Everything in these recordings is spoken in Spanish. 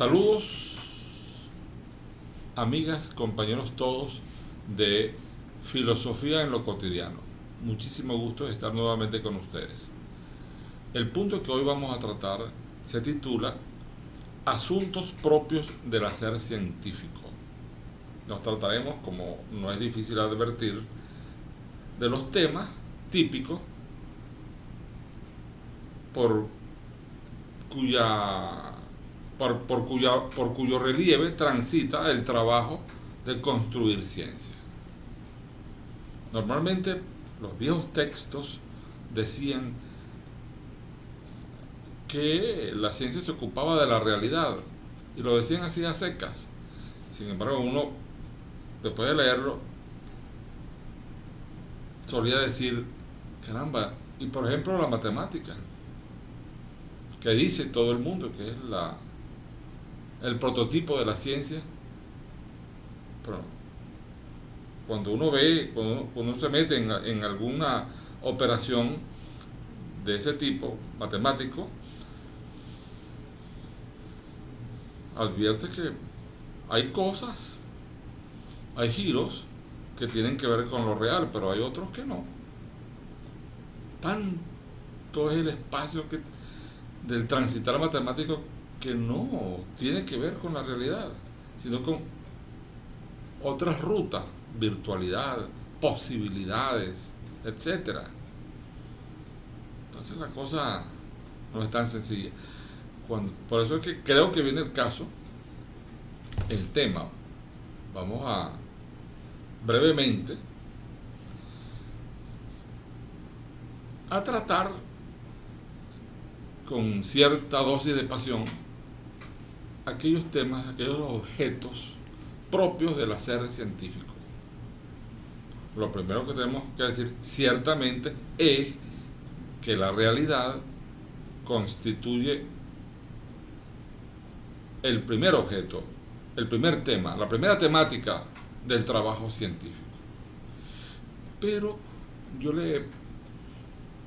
Saludos, amigas, compañeros todos de Filosofía en lo Cotidiano. Muchísimo gusto de estar nuevamente con ustedes. El punto que hoy vamos a tratar se titula Asuntos propios del hacer científico. Nos trataremos, como no es difícil advertir, de los temas típicos por cuyo relieve transita el trabajo de construir ciencia. Normalmente los viejos textos decían que la ciencia se ocupaba de la realidad y lo decían así a secas. Sin embargo, uno, después de leerlo, solía decir, caramba, y por ejemplo la matemática, que dice todo el mundo que es el prototipo de la ciencia, pero cuando uno ve, cuando uno se mete en alguna operación de ese tipo matemático, advierte que hay cosas, hay giros que tienen que ver con lo real, pero hay otros que no. Tanto es el espacio del transitar matemático que no tiene que ver con la realidad, sino con otras rutas, virtualidad, posibilidades, etcétera. Entonces la cosa no es tan sencilla. Por eso es que creo que viene el caso, el tema. Vamos a brevemente a tratar con cierta dosis de pasión aquellos temas, aquellos objetos propios del hacer científico. Lo primero que tenemos que decir ciertamente es que la realidad constituye el primer objeto, el primer tema, la primera temática del trabajo científico. Pero yo le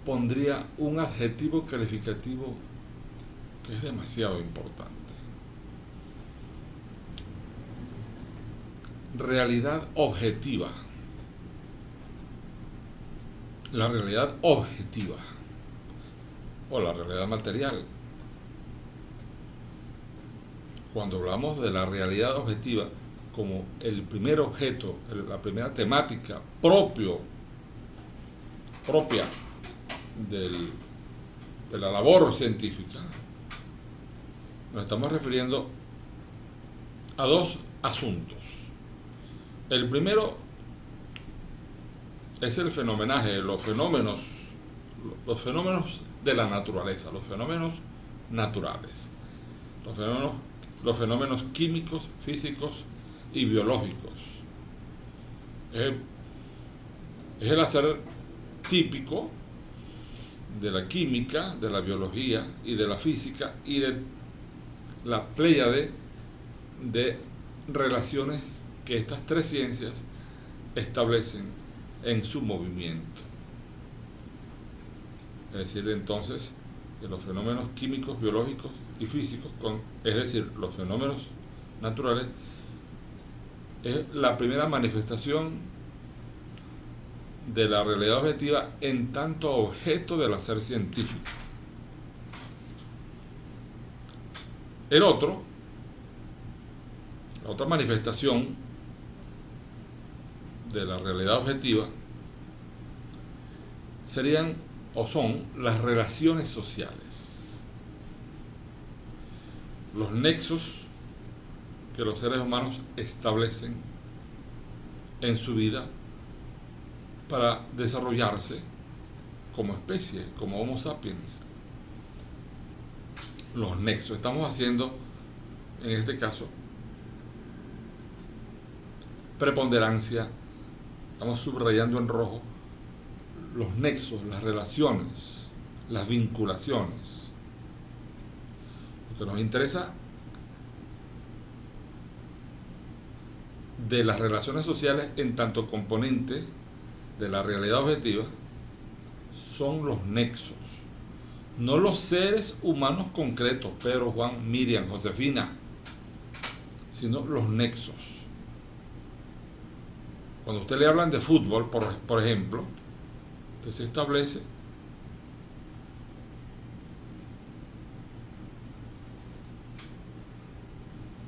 pondría un adjetivo calificativo que es demasiado importante. Realidad objetiva. La realidad objetiva o la realidad material. Cuando hablamos de la realidad objetiva como el primer objeto, la primera temática propia de la labor científica, nos estamos refiriendo a dos asuntos. El primero es el fenomenaje, los fenómenos de la naturaleza, los fenómenos naturales, los fenómenos químicos, físicos y biológicos. Es el hacer típico de la química, de la biología y de la física y de la pléyade de relaciones que estas tres ciencias establecen en su movimiento. Es decir, entonces, que los fenómenos químicos, biológicos y físicos, es decir, los fenómenos naturales, es la primera manifestación de la realidad objetiva en tanto objeto del hacer científico. La otra manifestación de la realidad objetiva serían o son las relaciones sociales, los nexos que los seres humanos establecen en su vida para desarrollarse como especie, como Homo sapiens. Los nexos, estamos haciendo en este caso preponderancia, estamos subrayando en rojo los nexos, las relaciones, las vinculaciones. Lo que nos interesa de las relaciones sociales en tanto componente de la realidad objetiva son los nexos, no los seres humanos concretos, Pedro, Juan, Miriam, Josefina, sino los nexos. Cuando usted le hablan de fútbol, por ejemplo, usted se establece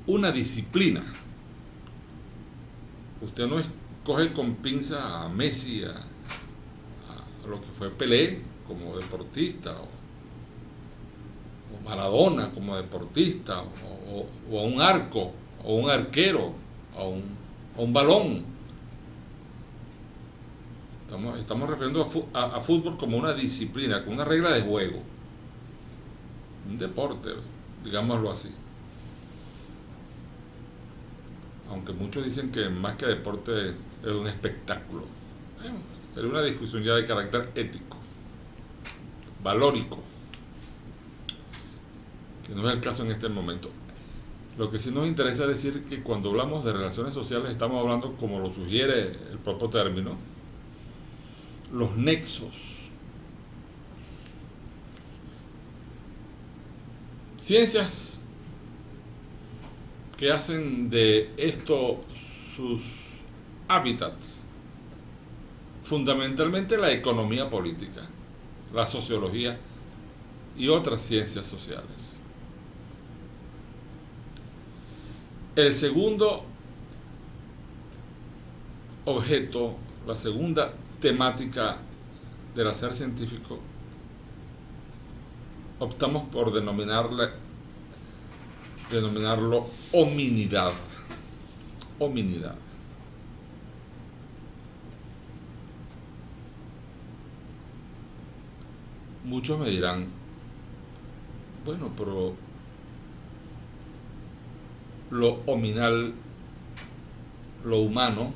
una disciplina. Usted no escoge con pinza a Messi, a lo que fue Pelé como deportista, o Maradona como deportista, o a un arco, o un arquero, o un balón. Estamos refiriendo a fútbol como una disciplina, como una regla de juego, un deporte, digámoslo así. Aunque muchos dicen que más que deporte es un espectáculo. Sería una discusión ya de carácter ético, valórico, que no es el caso en este momento. Lo que sí nos interesa es decir que cuando hablamos de relaciones sociales estamos hablando, como lo sugiere el propio término, los nexos. Ciencias que hacen de esto sus hábitats, fundamentalmente la economía política, la sociología y otras ciencias sociales. El segundo objeto, la segunda temática del hacer científico, optamos por denominarlo hominidad. Hominidad. Muchos me dirán, bueno, pero lo hominal, lo humano,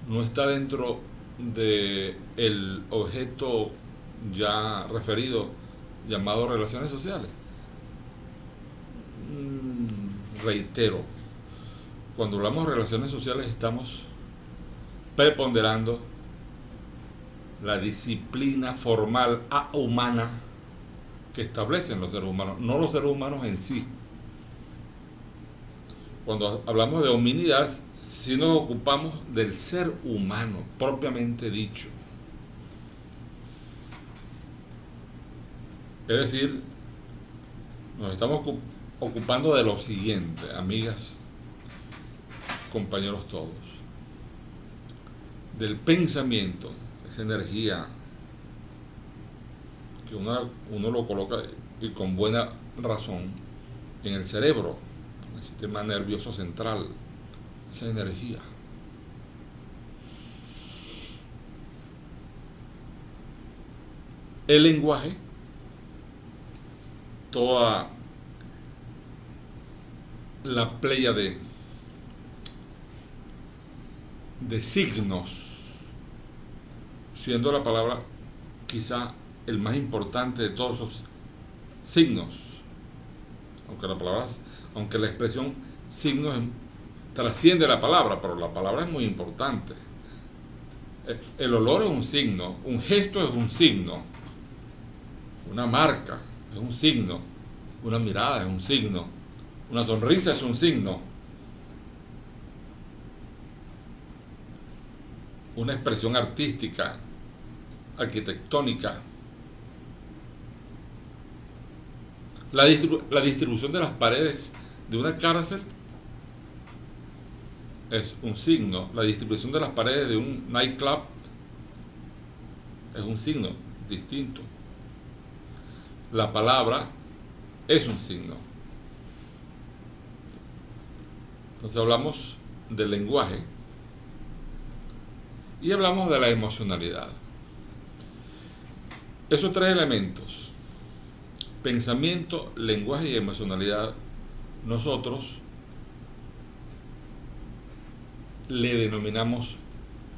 no está dentro del objeto ya referido llamado relaciones sociales. Reitero, cuando hablamos de relaciones sociales estamos preponderando la disciplina formal humana que establecen los seres humanos, no los seres humanos en sí. Cuando hablamos de hominidad, sí nos ocupamos del ser humano propiamente dicho. Es decir, nos estamos ocupando de lo siguiente, amigas, compañeros todos, del pensamiento, esa energía que uno lo coloca, y con buena razón, en el cerebro, en el sistema nervioso central, esa energía. El lenguaje, toda la pléyade de signos, siendo la palabra quizá el más importante de todos esos signos, aunque la expresión signos trasciende la palabra, pero la palabra es muy importante. El olor es un signo, un gesto es un signo, una marca es un signo, una mirada es un signo, una sonrisa es un signo, una expresión artística, arquitectónica. La distribución de las paredes de una cárcel es un signo. La distribución de las paredes de un nightclub es un signo distinto. La palabra es un signo. Entonces hablamos del lenguaje y hablamos de la emocionalidad. Esos tres elementos, pensamiento, lenguaje y emocionalidad, nosotros le denominamos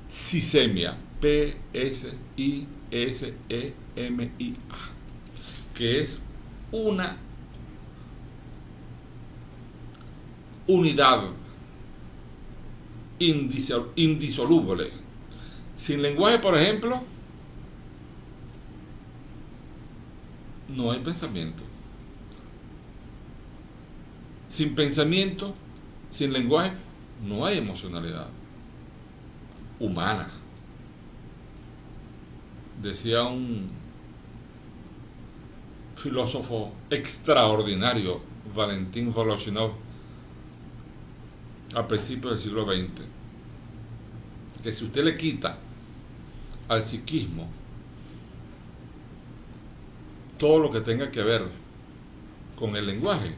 sisemia, P-S-I-S-E-M-I-A, que es una unidad indisoluble. Sin lenguaje, por ejemplo, no hay pensamiento. Sin pensamiento Sin lenguaje no hay emocionalidad humana. Decía un filósofo extraordinario, Valentín Voloshinov, a principios del siglo XX, que si usted le quita al psiquismo todo lo que tenga que ver con el lenguaje,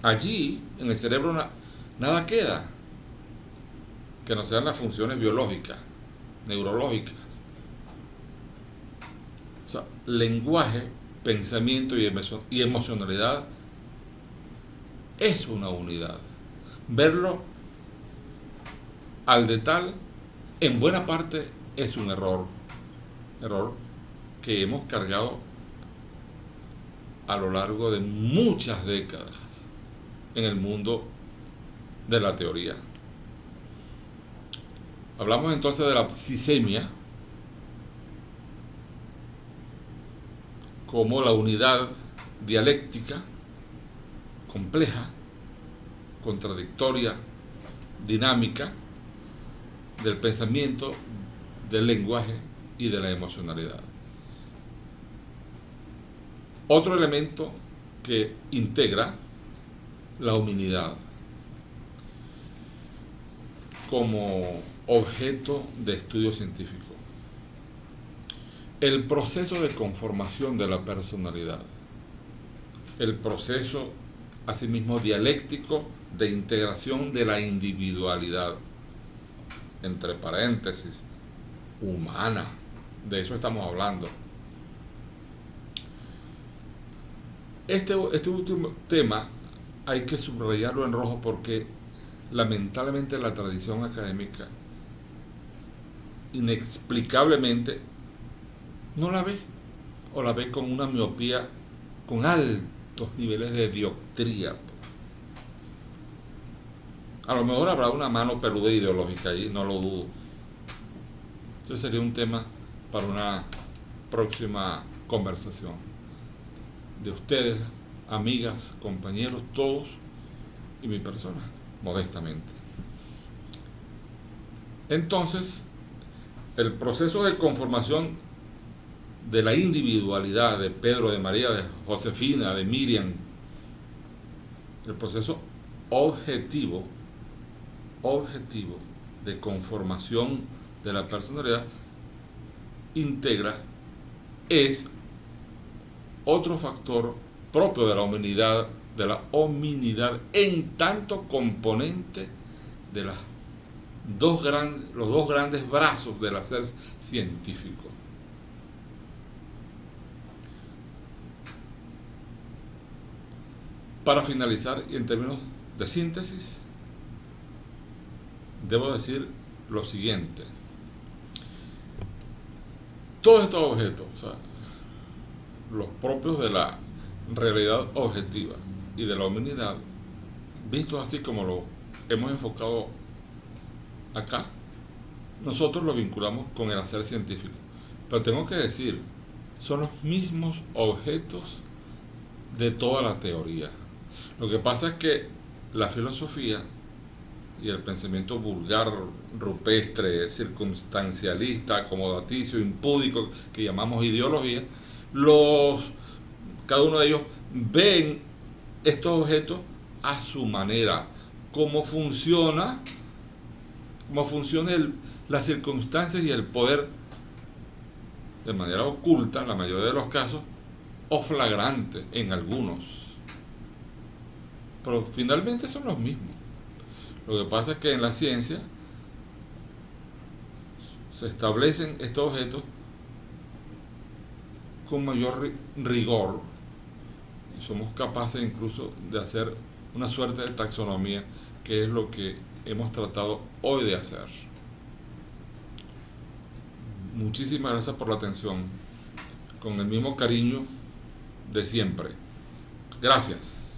allí en el cerebro nada queda que no sean las funciones biológicas, neurológicas. O sea, lenguaje, pensamiento y emocionalidad es una unidad. Verlo al detalle en buena parte es un error que hemos cargado a lo largo de muchas décadas en el mundo de la teoría. Hablamos entonces de la psisemia como la unidad dialéctica compleja, contradictoria, dinámica del pensamiento, del lenguaje y de la emocionalidad. Otro elemento que integra la hominidad como objeto de estudio científico. El proceso de conformación de la personalidad. El proceso, asimismo, dialéctico de integración de la individualidad, entre paréntesis, humana. De eso estamos hablando. Este último tema hay que subrayarlo en rojo porque lamentablemente la tradición académica inexplicablemente no la ve, o la ve con una miopía, con altos niveles de dioptría. A lo mejor habrá una mano peluda ideológica ahí, no lo dudo. Ese sería un tema para una próxima conversación. De ustedes, amigas, compañeros, todos, y mi persona, modestamente. Entonces, el proceso de conformación de la individualidad de Pedro, de María, de Josefina, de Miriam, el proceso objetivo de conformación de la personalidad integra, es otro factor propio de la hominidad en tanto componente de los dos grandes brazos del hacer científico. Para finalizar, y en términos de síntesis, debo decir lo siguiente. Todos estos objetos, o sea, los propios de la realidad objetiva y de la hominidad, vistos así como lo hemos enfocado acá, nosotros lo vinculamos con el hacer científico. Pero tengo que decir, son los mismos objetos de toda la teoría. Lo que pasa es que la filosofía y el pensamiento vulgar, rupestre, circunstancialista, acomodaticio, impúdico, que llamamos ideología, cada uno de ellos ven estos objetos a su manera, cómo funciona las circunstancias y el poder de manera oculta, en la mayoría de los casos, o flagrante en algunos. Pero finalmente son los mismos. Lo que pasa es que en la ciencia se establecen estos objetos con mayor rigor y somos capaces incluso de hacer una suerte de taxonomía, que es lo que hemos tratado hoy de hacer. Muchísimas gracias por la atención, con el mismo cariño de siempre. Gracias.